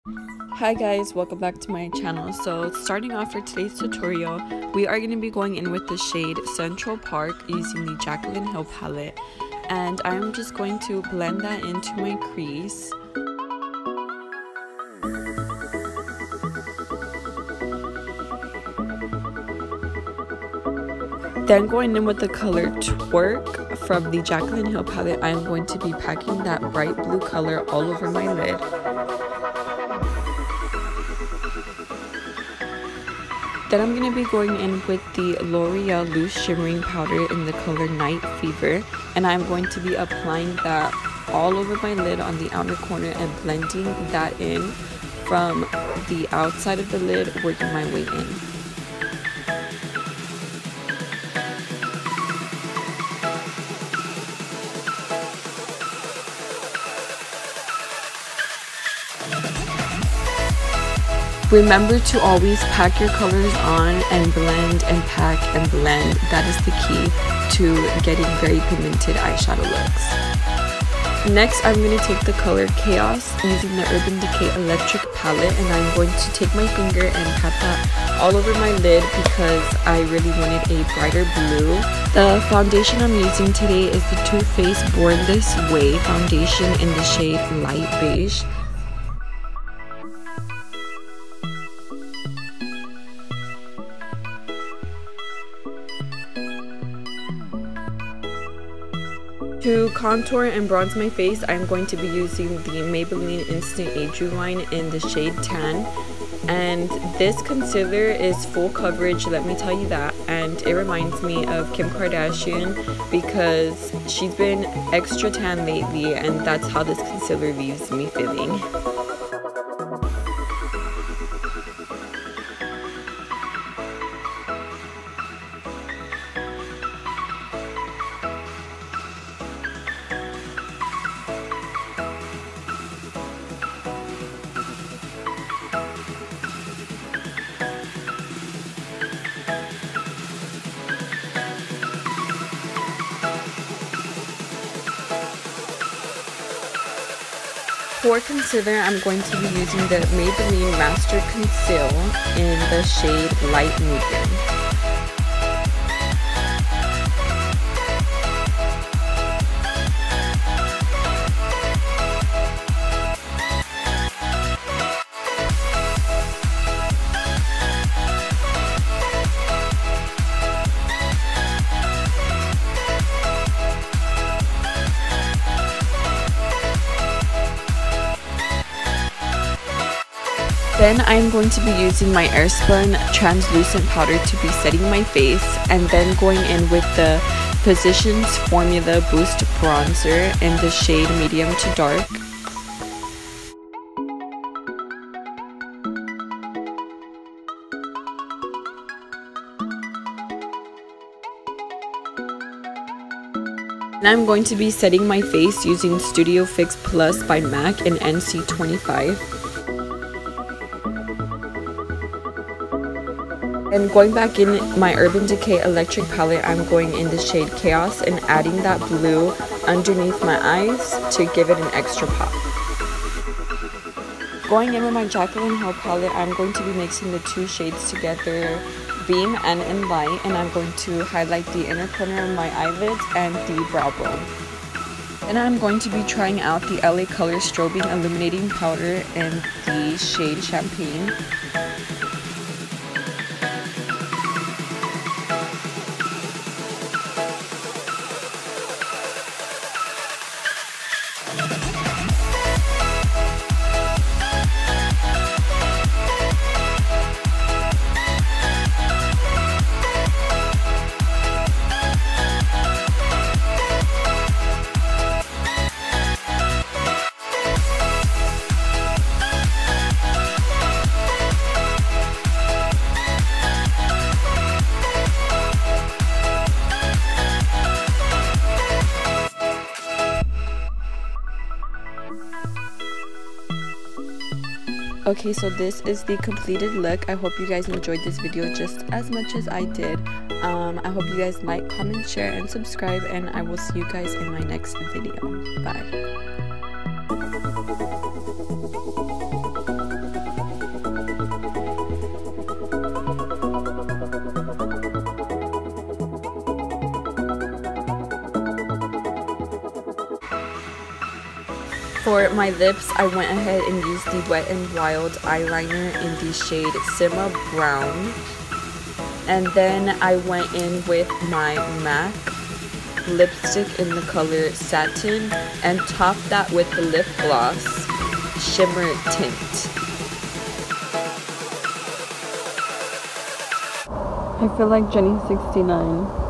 Hi guys, welcome back to my channel. So starting off for today's tutorial, we are going to be going in with the shade Central Park using the Jacelyn Hill palette, and I'm just going to blend that into my crease. Then going in with the color Twerk from the Jacelyn Hill palette, I'm going to be packing that bright blue color all over my lid. Then I'm going to be going in with the L'Oreal Loose Shimmering Powder in the color Night Fever, and I'm going to be applying that all over my lid on the outer corner and blending that in from the outside of the lid, working my way in. Remember to always pack your colors on and blend and pack and blend. That is the key to getting very pigmented eyeshadow looks. Next, I'm going to take the color Chaos using the Urban Decay Electric palette, and I'm going to take my finger and pat that all over my lid because I really wanted a brighter blue. The foundation I'm using today is the Too Faced Born This Way foundation in the shade Light Beige. To contour and bronze my face, I'm going to be using the Maybelline Instant Age Rewind in the shade Tan. And this concealer is full coverage, let me tell you that. And it reminds me of Kim Kardashian because she's been extra tan lately, and that's how this concealer leaves me feeling. For concealer, I'm going to be using the Maybelline Master Conceal in the shade Light Medium. Then I'm going to be using my Airspun translucent powder to be setting my face, and then going in with the Physicians Formula Boost Bronzer in the shade Medium to Dark. And I'm going to be setting my face using Studio Fix Plus by MAC in NC25. And going back in my Urban Decay Electric palette, I'm going in the shade Chaos and adding that blue underneath my eyes to give it an extra pop. Going in with my Jacelyn Hill palette, I'm going to be mixing the two shades together, Beam and In Light, and I'm going to highlight the inner corner of my eyelids and the brow bone. Then I'm going to be trying out the LA Color Strobing Illuminating Powder in the shade Champagne. Okay, so this is the completed look. I hope you guys enjoyed this video just as much as I did. I hope you guys like, comment, share, and subscribe, and I will see you guys in my next video. Bye. For my lips, I went ahead and used the Wet n Wild eyeliner in the shade Simma Brown. And then I went in with my MAC lipstick in the color Satin and topped that with the lip gloss Shimmer Tint. I feel like Jenny 69.